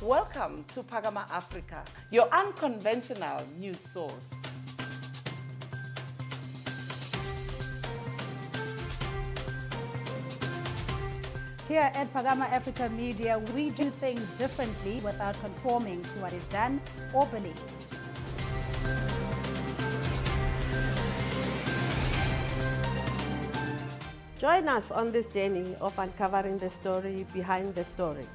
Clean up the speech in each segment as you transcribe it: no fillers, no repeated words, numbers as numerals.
Welcome to Phakama Africa, your unconventional news source. Here at Phakama Africa Media, we do things differently without conforming to what is done or believed. Join us on this journey of uncovering the story behind the story.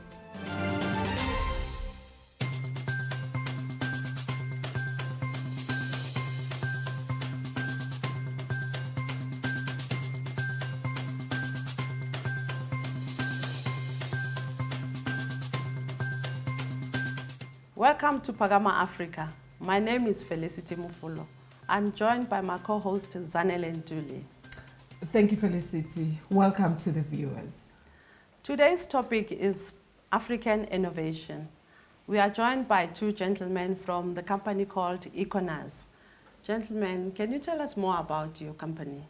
Welcome to Phakama Africa. My name is Felicity Mufulo. I'm joined by my co-host Zanele Nduli. Thank you, Felicity. Welcome to the viewers. Today's topic is African innovation. We are joined by two gentlemen from the company called Eco Nars. Gentlemen, can you tell us more about your company?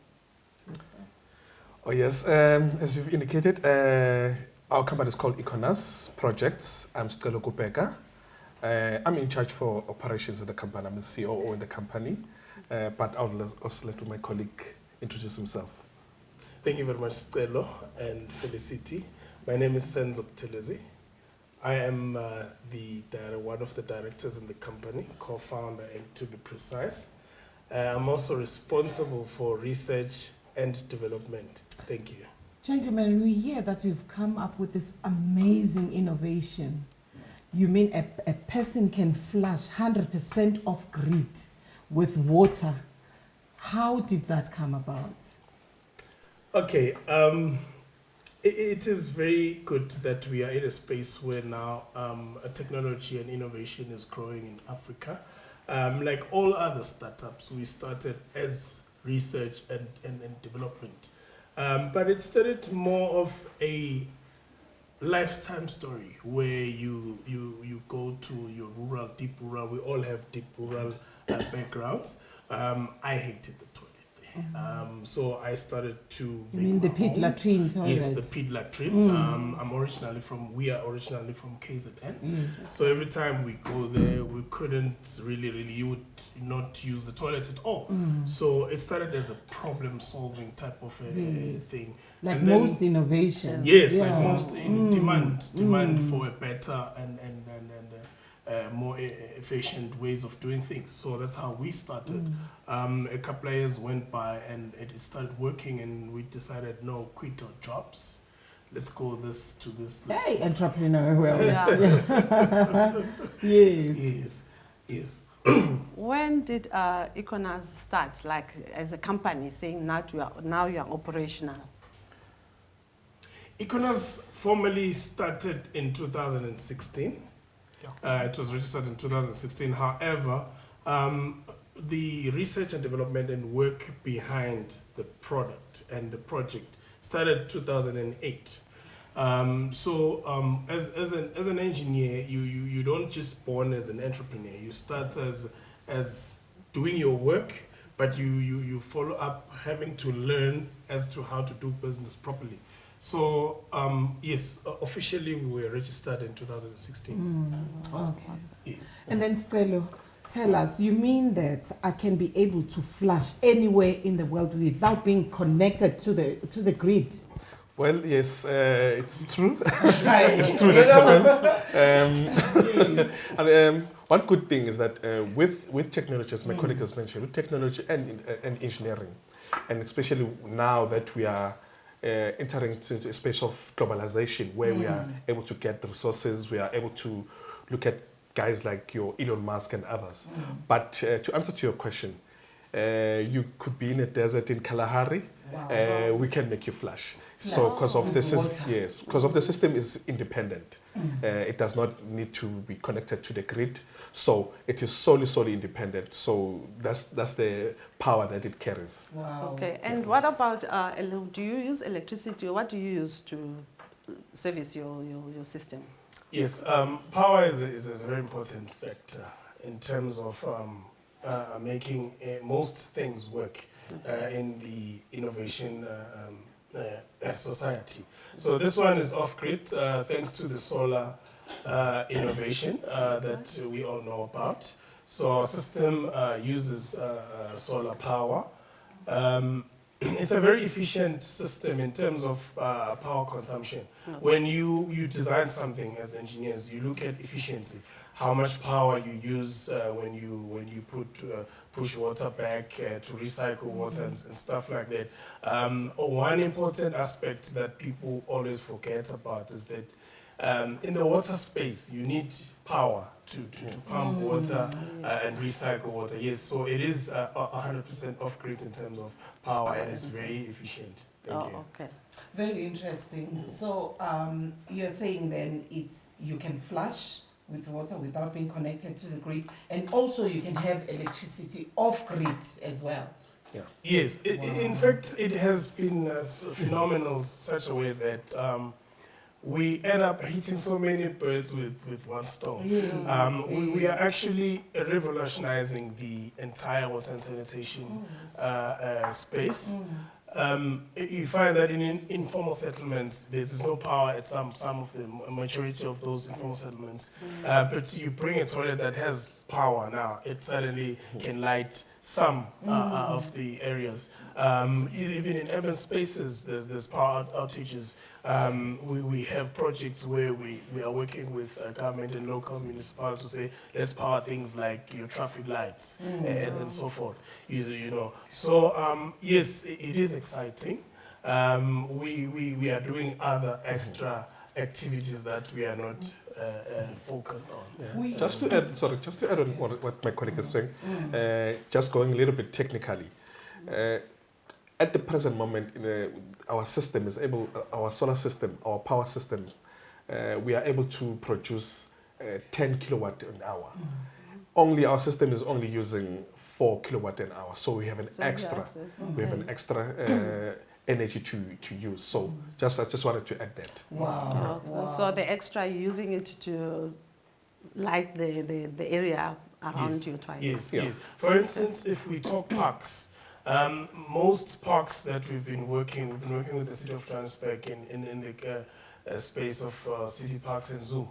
Oh yes, as you've indicated, our company is called Eco Nars Projects. I'm Scelo Kupeka. I'm in charge for operations in the company. I'm the COO in the company, but I'll also let my colleague introduce himself. Thank you very much, Scelo and Felicity. My name is Senzo and Scelo. I am one of the directors in the company, co-founder, and to be precise. I'm also responsible for research and development. Thank you. Gentlemen, we hear that you've come up with this amazing innovation. You mean a person can flush 100% off grid with water. How did that come about? Okay, it is very good that we are in a space where now technology and innovation is growing in Africa. Like all other startups, we started as research and development. But it started more of a lifetime story where you go to your rural, deep rural. We all have deep rural backgrounds. I hated the toilet there. So I started to You mean the pit latrine toilets? Yes, the pit latrine. We are originally from KZN. So every time we go there, we couldn't really, you would not use the toilet at all. So it started as a problem-solving type of thing. Like and most innovations. Yes, like most demand for a better and more efficient ways of doing things. So that's how we started. A couple of years went by and it started working, and we decided, no, quit our jobs. Let's go to this. Hey, entrepreneur. Well, Yes. When did Eco Nars start, like as a company, saying now you are operational? Eco Nars formally started in 2016. It was registered in 2016. However, the research and development and work behind the product and the project started 2008. As an engineer, you don't just born as an entrepreneur. You start as doing your work, but you follow up having to learn as to how to do business properly. So, yes, officially we were registered in 2016. Okay. Yes. And then Scelo, tell us, you mean that I can be able to flush anywhere in the world without being connected to the grid? Well, yes, it's true. It's true that happens. And one good thing is that with technology, as my colleague has mentioned, with technology and engineering, and especially now that we are entering into a space of globalization where we are able to get the resources, we are able to look at guys like your Elon Musk and others. But to answer to your question, you could be in a desert in Kalahari, we can make you flush. So because of the system is independent. It does not need to be connected to the grid. So it is solely independent. So that's the power that it carries. Wow. Okay, and what about, do you use electricity, or what do you use to service your system? Yes, power is a very important factor in terms of making most things work in the innovation society. So this one is off-grid thanks to the solar innovation that we all know about. So our system uses solar power. It's a very efficient system in terms of power consumption. When you design something as engineers, you look at efficiency, how much power you use when you push water back to recycle water and stuff like that. One important aspect that people always forget about is that in the water space, you need power to pump water and recycle water. Yes, so it is 100% off-grid in terms of power, and it's very efficient. Thank you. Okay. Very interesting. So you're saying then you can flush with water without being connected to the grid, and also you can have electricity off-grid as well. Yeah. Yes, in fact, it has been phenomenal such a way that we end up hitting so many birds with one stone. Yes, we are actually revolutionizing the entire water and sanitation space. You find that in informal settlements, there's no power at some of the majority of those informal settlements. But you bring a toilet that has power now, it suddenly can light some of the areas. Even in urban spaces, there's power outages. We have projects where we are working with government and local municipalities to say, let's power things like your traffic lights and so forth. You know. So yes, it is exciting. We are doing other extra activities that we are not focused on. Just to add on what my colleague is saying, just going a little bit technically. At the present moment, our system is able, our solar system, our power systems, we are able to produce 10 kilowatt an hour. Only our system is only using 4 kilowatt an hour, so we have an extra. We have an extra energy to use. So I just wanted to add that. Wow. So the extra, you're using it to light the area around your toilet. Yes, Yeah. yes. For instance, if we talk parks, most parks that we've been working with the city of Johannesburg in the space of city parks and zoo.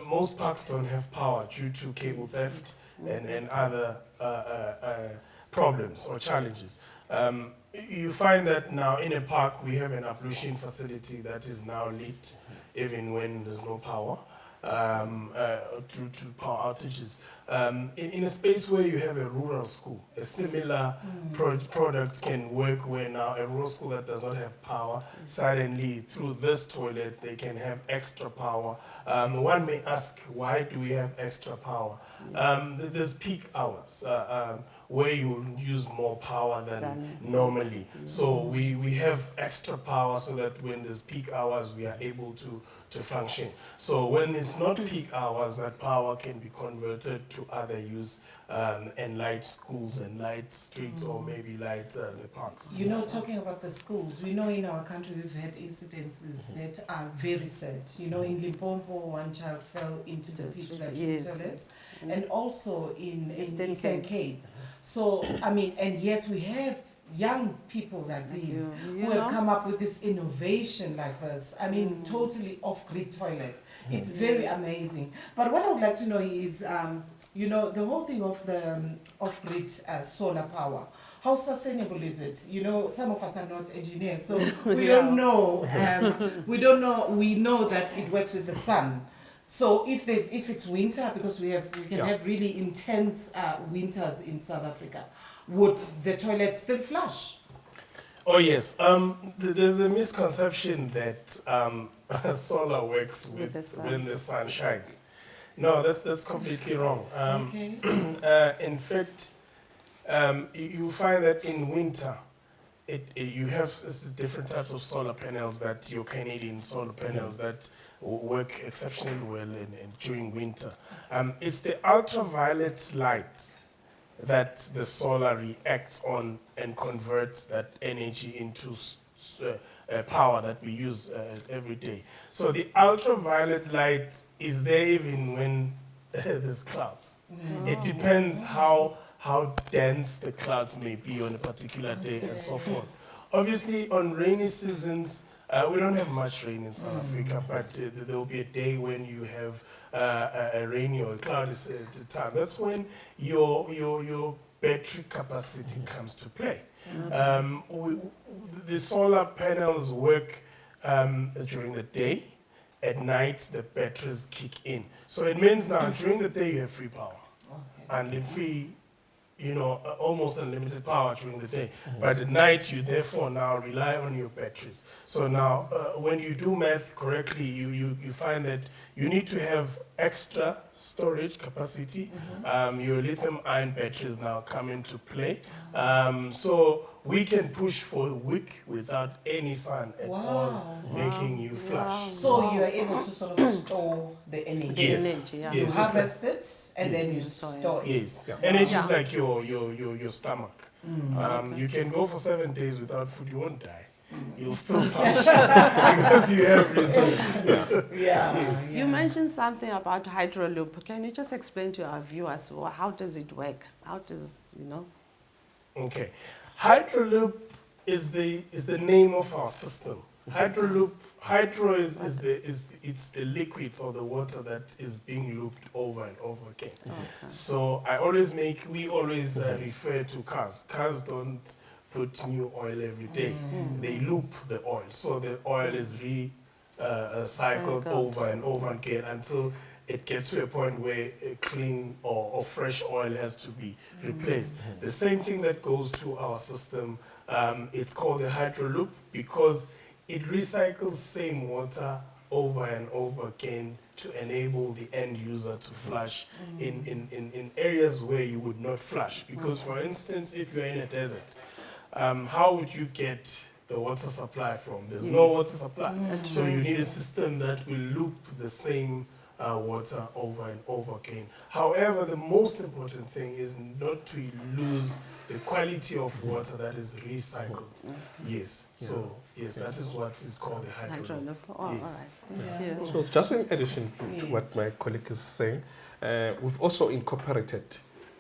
Most parks don't have power due to cable theft and other problems or challenges. You find that now in a park we have an ablution facility that is now lit even when there's no power. Due to power outages. In a space where you have a rural school, a similar product can work where now a rural school that does not have power, suddenly through this toilet they can have extra power. One may ask, why do we have extra power? There's peak hours where you use more power than normally. So we have extra power so that when there's peak hours we are able to function. So when it's not peak hours, that power can be converted to other use and light schools and light streets or maybe light the parks. You know, talking about the schools, we know in our country we've had incidences that are very sad. You know, in Limpopo, one child fell into the pit toilets, and also in Eastern Cape. So, I mean, and yet we have young people like these who have come up with this innovation like this. I mean, totally off-grid toilet. It's very amazing. But what I would like to know is, you know, the whole thing of the off-grid solar power. How sustainable is it? You know, some of us are not engineers, so we don't know. We don't know. We know that it works with the sun. So if it's winter, because we can have really intense winters in South Africa, would the toilet still flush? Oh yes. There's a misconception that solar works when the sun shines. No, that's completely wrong. In fact, you find that in winter, you have different types of solar panels, that your Canadian solar panels that work exceptionally well during winter. It's the ultraviolet light that the solar reacts on and converts that energy into power that we use every day. So the ultraviolet light is there even when there's clouds. It depends how dense the clouds may be on a particular day and so forth. Obviously, on rainy seasons, We don't have much rain in South Africa, but there will be a day when you have a rainy or a cloudy time. That's when your battery capacity comes to play. The solar panels work during the day. At night, the batteries kick in. So it means now during the day you have free power, and free, almost unlimited power during the day. But at night, you therefore now rely on your batteries. So now, when you do math correctly, you find that you need to have extra storage capacity. Your lithium-ion batteries now come into play. So we can push for a week without any sun at all, making you flush. So you are able to sort of store the energy. Yes. Energy, yeah. You Yes. harvest it and then you store it. Yes, Yeah. energy is like your stomach. You can go for 7 days without food, you won't die. You'll still function because you have reserves. Yeah. You mentioned something about Hyperloop. Can you just explain to our viewers how does it work? How does, Okay, Hyperloop is the name of our system. Hyperloop, hydro is the liquid or the water that is being looped over and over again. So we always refer to cars. Cars don't put new oil every day. They loop the oil. So the oil is cycled over and over again until it gets to a point where a clean or fresh oil has to be replaced. The same thing that goes to our system, it's called a Hyperloop because it recycles same water over and over again to enable the end user to flush in areas where you would not flush. Because for instance, if you're in a desert, how would you get the water supply from? There's no water supply. So you need a system that will loop the same water over and over again. However, the most important thing is not to lose the quality of water that is recycled. Yes. So yes, that is what is called the Hyperloop. Oh, Yes. all right. So just in addition to what my colleague is saying, we've also incorporated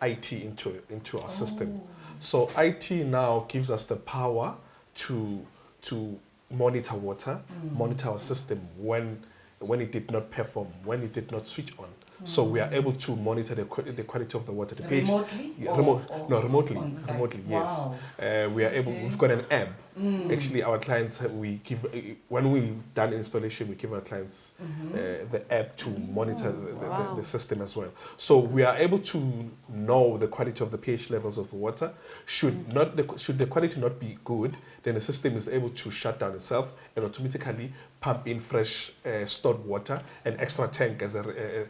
IT into our system. So IT now gives us the power to monitor water, monitor our system when it did not perform, when it did not switch on. So we are able to monitor the quality of the water. The page, Remotely? remotely. On site? Remotely, Wow. yes. We are able. We've got an app. Actually, our clients when we done installation, we give our clients the app to monitor the system as well. So we are able to know the quality of the pH levels of the water. Should the quality not be good, then the system is able to shut down itself and automatically pump in fresh stored water, an extra tank as a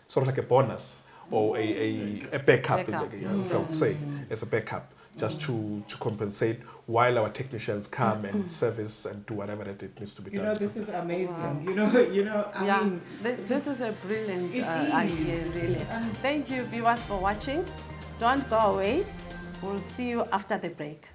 sort of like a bonus or a backup. I would say as a backup, just to compensate while our technicians come and service and do whatever that it needs to be done. This is amazing. Wow. I mean, this is a brilliant it idea, is. really. Thank you, viewers, for watching. Don't go away. We'll see you after the break.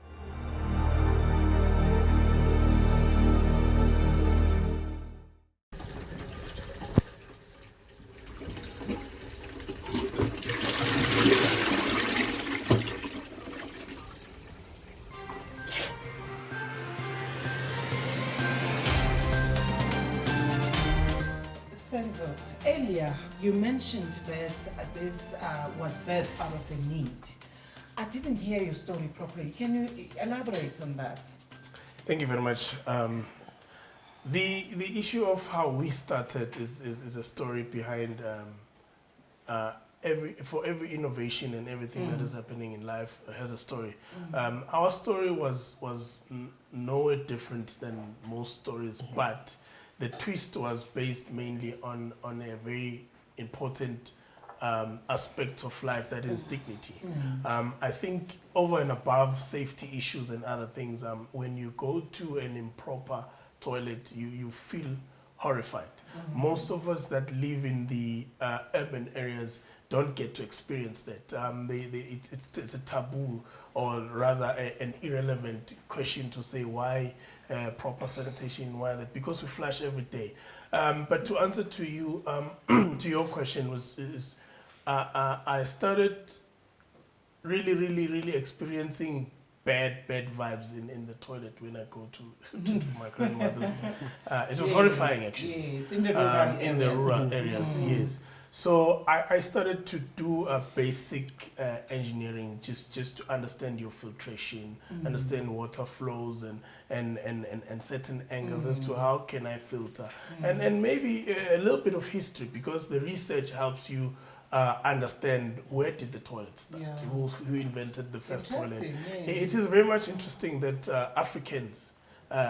Senzo, earlier you mentioned that this was birthed out of a need. I didn't hear your story properly. Can you elaborate on that? Thank you very much. The issue of how we started is a story behind every innovation and everything that is happening in life has a story. Our story was nowhere different than most stories, but the twist was based mainly on a very important aspect of life, that is dignity. I think over and above safety issues and other things, when you go to an improper toilet, you feel horrified. Most of us that live in the urban areas don't get to experience that. It's a taboo, or rather an irrelevant question to say why proper sanitation, why that, because we flush every day. But to answer to you, to your question I started really experiencing bad vibes in the toilet when I go to my grandmother's. It was horrifying, actually. Yes, in the rural areas. In the rural areas, yes. So I started to do a basic engineering just to understand your filtration, understand water flows and certain angles as to how can I filter. And maybe a little bit of history, because the research helps you understand where did the toilet start, who invented the first toilet. It is very much interesting that Africans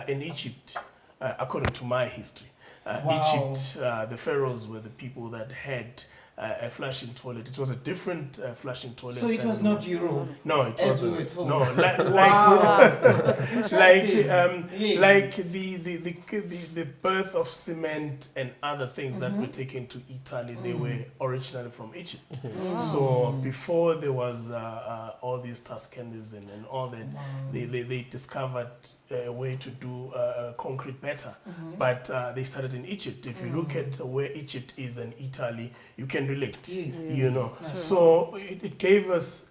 in Egypt, according to my history, Egypt, the pharaohs were the people that had a flushing toilet. It was a different flushing toilet. So it was not Europe. No, it wasn't. No, like the birth of cement and other things that were taken to Italy, they were originally from Egypt. So before there was all these Tuscans and all that, they discovered a way to do concrete better, but they started in Egypt. If you look at where Egypt is and Italy, you can relate. You know, so it gave us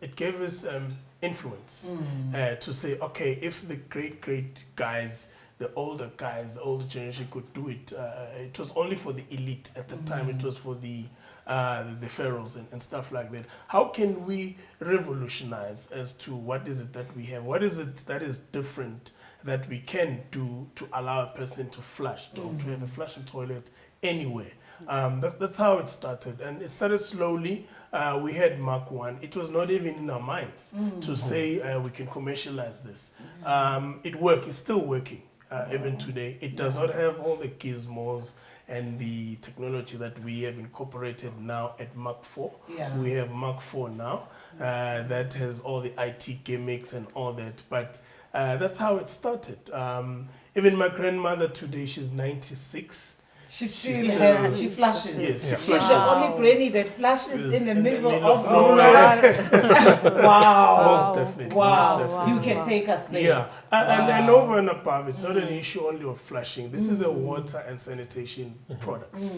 influence to say, okay, if the great guys, the older generation could do it, it was only for the elite at the time. It was for the pharaohs and stuff like that. How can we revolutionize as to what is it that we have? What is it that is different that we can do to allow a person to flush, to have a flushing toilet anywhere? That's how it started, and it started slowly. We had Mark 1. It was not even in our minds to say we can commercialize this. It worked. It's still working even today. It does not have all the gizmos and the technology that we have incorporated now at Mark 4. We have Mark 4 now that has all the IT gimmicks and all that, but that's how it started. Even my grandmother today, she's 96. She flushes. Yes, she flushes. She's the only granny that flushes in the middle of rural. Wow. Most definitely. Wow. Most definitely. You can take us there. Yeah. And over and above, it's not an issue only of flushing. This is a water and sanitation product.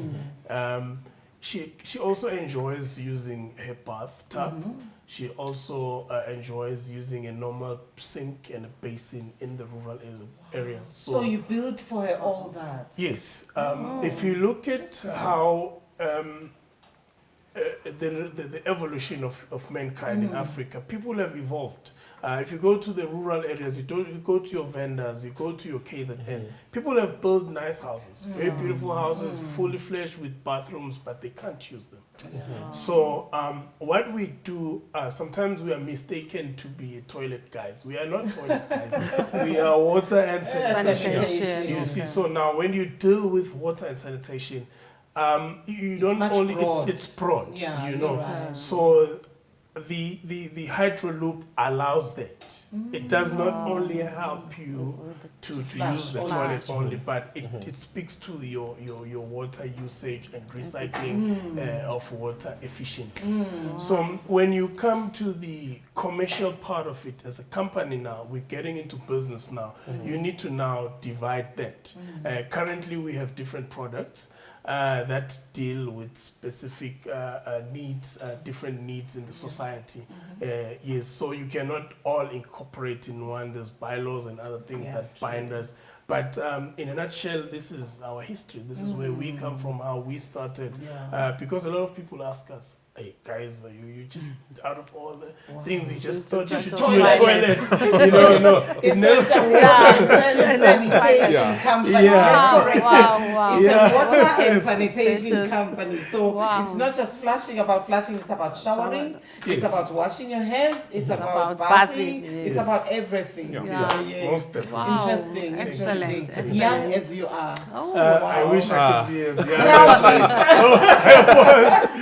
She also enjoys using her bathtub. She also enjoys using a normal sink and a basin in the rural areas. So you built for her all that? Yes. If you look at how the evolution of mankind in Africa, people have evolved. If you go to the rural areas, you go to your vendors, you go to your KZN, people have built nice houses, very beautiful houses, fully fledged with bathrooms, but they can't use them. So what we do, sometimes we are mistaken to be toilet guys. We are not toilet guys. We are water and sanitation. You see, so now when you deal with water and sanitation, you don't only, it's broad, you know. Right. So the Hyperloop allows that. It does not only help you to use the toilet only, but it speaks to your water usage and recycling of water efficiently. So when you come to the commercial part of it, as a company now, we're getting into business now, you need to now divide that. Currently we have different products that deal with specific needs, different needs in the society. Yes, so you cannot all incorporate in one. There's bylaws and other things that bind us. But in a nutshell, this is our history. This is where we come from, how we started. Because a lot of people ask us, hey guys, you just out of all the things you just thought you should do a toilet. You know, no. It's a water and sanitation company. That's correct. It's a water and sanitation company. So it's not just flushing. It's about showering. It's about washing your hands. It's about bathing. It's about everything. Most definitely. Interesting. Young as you are. I wish I could be as young as I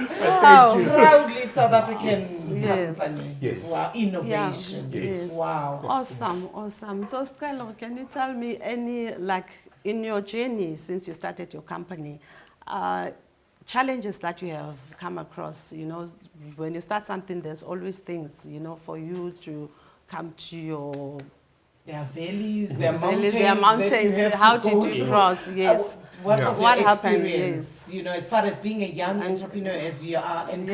was. Proudly South African company. Wow, innovation. Wow. Awesome. So Scelo, can you tell me any, like, in your journey since you started your company, challenges that you have come across? You know, when you start something, there's always things, you know, for you to come to your... There are valleys, there are mountains. How did you cross? Yes. What was your experience? You know, as far as being a young entrepreneur as you are, and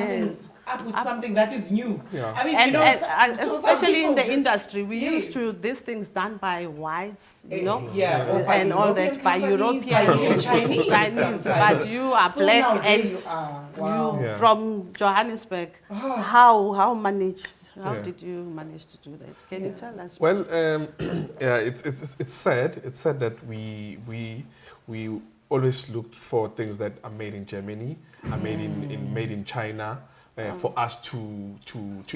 up with something that is new. Yeah. I mean, And, you know, especially in the this, industry, we yes. used to these things done by whites, you know, yeah, or by and all European that by companies, European, by even Chinese, Chinese. sometimes. But you are So black now there and you are. Wow. you Yeah. from Johannesburg. How did you manage to do that? Can you tell us? Well, yeah, it's sad. It's sad that we always looked for things that are made in Germany, are made in China, for us to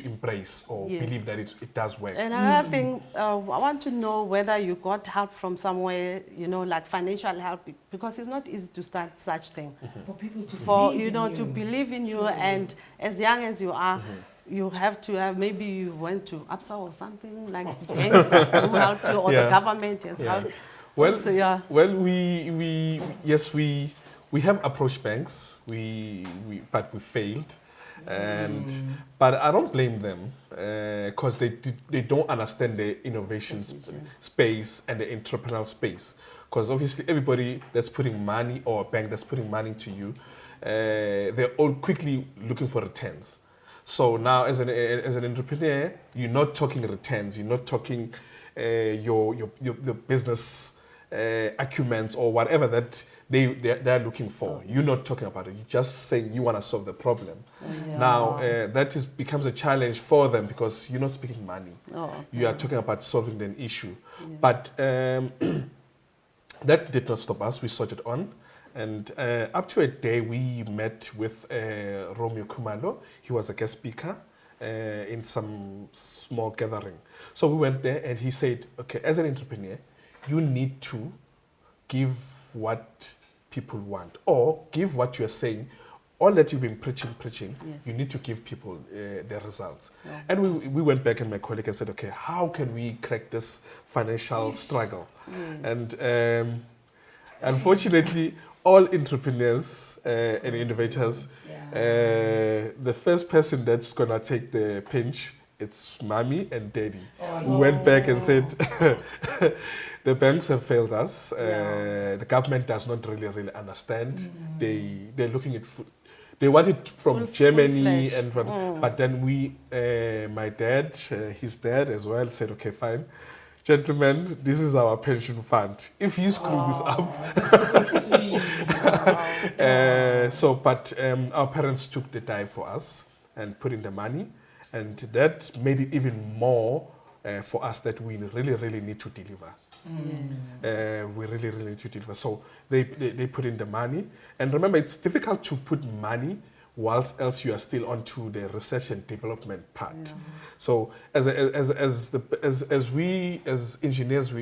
embrace or Yes. believe that it does work. And another thing, I want to know whether you got help from somewhere, you know, like financial help, because it's not easy to start such thing. For people to For believe you know in to believe in you, and as young as you are, you have to have, maybe you went to APSA or something, like banks who helped you, or the Yeah. government has Yeah. helped. Well, So, yeah. well, we have approached banks, but we failed, and but I don't blame them because they don't understand the innovation space and the entrepreneurial space. Because obviously everybody that's putting money, or a bank that's putting money to you, they're all quickly looking for returns. So now, as an entrepreneur, you're not talking returns. You're not talking your business acumen or whatever that they're looking for. You're not talking about it. You're just saying you want to solve the problem. Now that becomes a challenge for them because you're not speaking money. You are talking about solving an issue. Yes. But that did not stop us. We sorted on. And up to a day, we met with Romeo Kumalo. He was a guest speaker in some small gathering. So we went there and he said, okay, as an entrepreneur, you need to give what people want, or give what you're saying. All that you've been preaching, Yes. you need to give people the results. Yeah. And we went back and my colleague and said, okay, how can we crack this financial struggle? Yes. And unfortunately, all entrepreneurs and innovators, the first person that's going to take the pinch, it's mommy and daddy. We went back and said, the banks have failed us. The government does not really understand. They're looking at they want it from Germany, and but then my dad, his dad as well, said, okay, fine. Gentlemen, this is our pension fund. If you screw this up. But our parents took the dive for us and put in the money. And that made it even more for us that we really need to deliver. Yes. We really need to deliver. So they put in the money. And remember, it's difficult to put money whilst else you are still onto the research and development part. Yeah. So as engineers,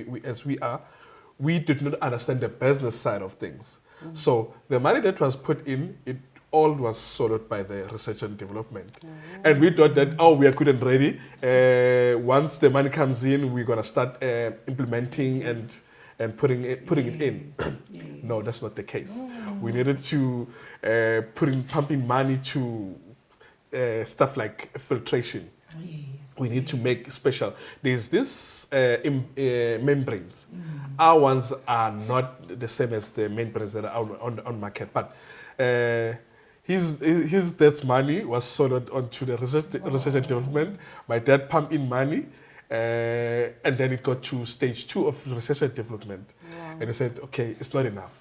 we did not understand the business side of things. So the money that was put in, it all was swallowed by the research and development. And we thought that, we are good and ready. Once the money comes in, we're going to start implementing and putting it in. No, that's not the case. We needed to pumping money to stuff like filtration. We need to make special. There's this membranes. Our ones are not the same as the membranes that are on market, but his dad's money was sold onto the research and development. My dad pumped in money, and then it got to stage 2 of research and development. And he said, okay, it's not enough.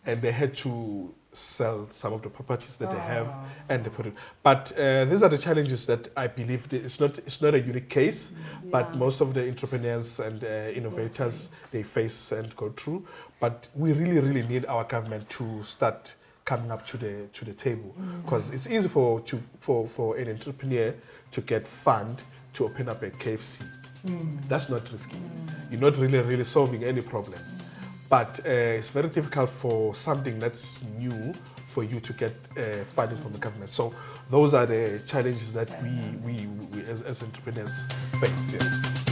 And they had to sell some of the properties that they have, and they put it. But these are the challenges that I believe it's not a unique case, but most of the entrepreneurs and innovators, they face and go through. But we really need our government to start coming up to the table, because it's easy for an entrepreneur to get fund to open up a KFC. That's not risky. You're not really solving any problem. But it's very difficult for something that's new for you to get funding from the government. So those are the challenges that we as entrepreneurs face. Yeah.